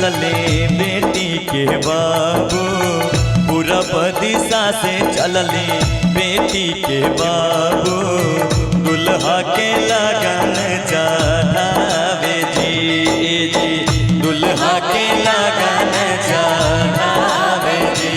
चलले बेटी के बाबू, पूरब दिशा से चलले बेटी के बाबू, दुल्हा के लगन चढ़ावे जी, दुल्हा के लगन चढ़ावे जी।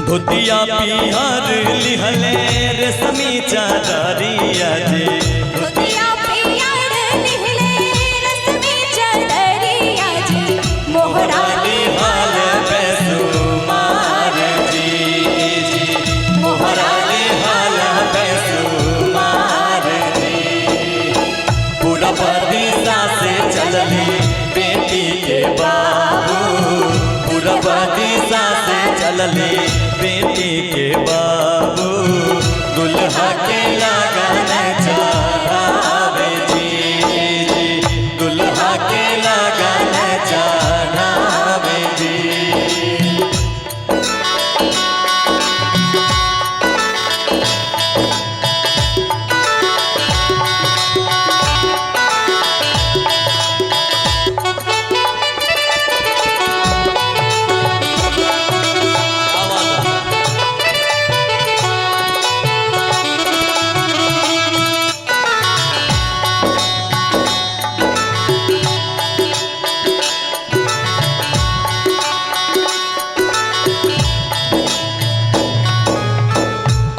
धोतिया पियर लिहले रेशमी चादरिया जी, धोतिया पियर लिहले रेशमी चादरिया जी, मोहरा लिहल बेसुमार जी, मोहरा लिहल बेसुमार जी। पूरब दिशा से चलले बेटी के बाबू, पूरब दिशा से चलले बेटी के बाबू, दुल्हा के लगन चढ़ावे जी, दुल्हा के लगन चढ़ावे जी।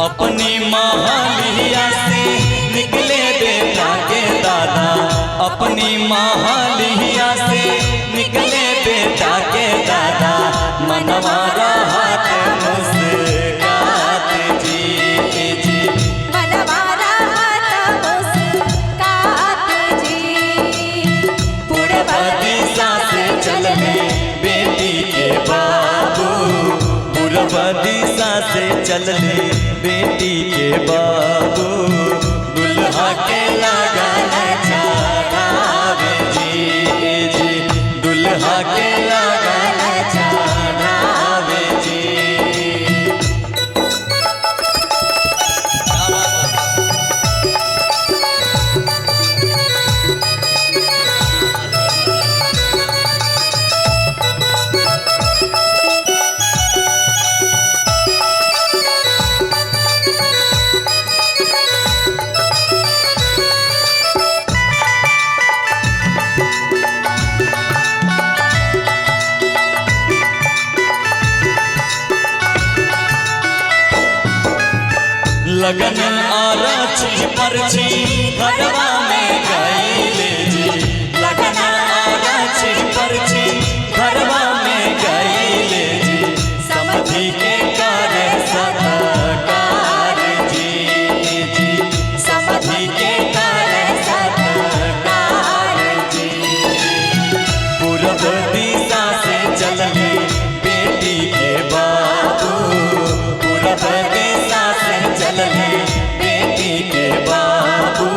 अपनी महलिया से निकले बेटा के दादा, अपनी महलिया से निकले बेटा के दादा, मनवा राहत मुस्कात जी, मनवा राहत मुस्कात जी। पूरब दिशा से चलले बेटी के बाबू, पूरब दिशा से चलले बेटी के बाबू, दुल्हा के लगन चढ़ावे जी, दुल्हा के लगन चढ़ावे जी। लगन आरछी परछी घरवा में गईले जी, लगन आरछी परछी घरवा में गईले जी, समधी के कर सत्कार जी, समधी के कर सत्कार जी। पूरब दिशा से चलले बेटी के बाबू, पूरब दिशा से चलले बेटी के बाबू,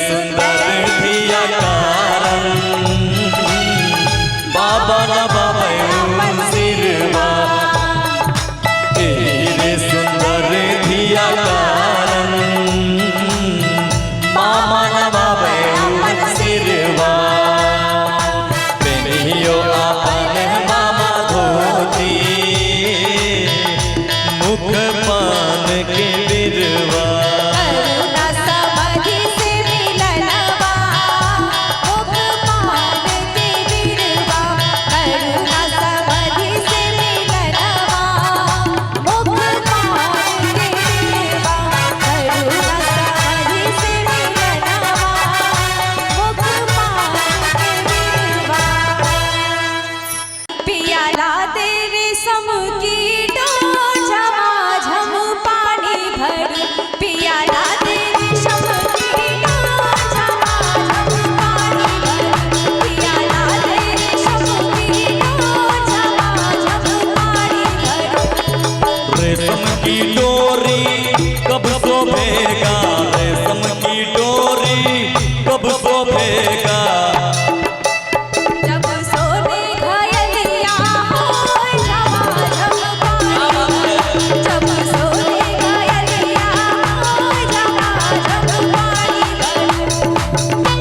सुंदर धिया कारण बाबा नवावे सिरवा तेरे सुंदर धिया कारण मामा नवावे सिरवा पेनियो आपन मामा धोती मुख पान के बिरवा करुणा समाधि से मिलनवा मुख पान के बिरवा करुणा समाधि से मिलनवा मुख पान के बिरवा करुणा समाधि से मिलनवा मुख पान के बिरवा पियाला तेरे सम की झमाझम पानी भर पियाला तेरे सम की झमाझम पानी भर पियाला तेरे सम की झमाझम पानी भर रेशम की डोरी कब शोभेगा रेशम की डोरी कब शोभेगा जब सोने घायलिया हो झमाझम पानी भर जब सोने घायलिया हो झमाझम पानी भर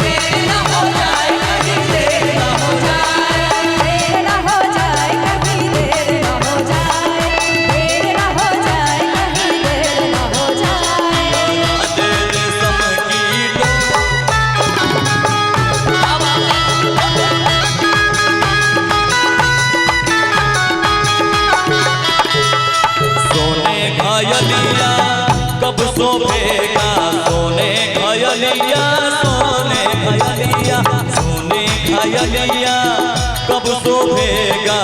देर न हो जाए कभी देर न हो जाए देर न हो जाए कभी देर न हो जाए रेशम की सोने घायलिया कब शोभेगा सोने घायलिया सोने घायलिया सोने घायलिया कब शोभेगा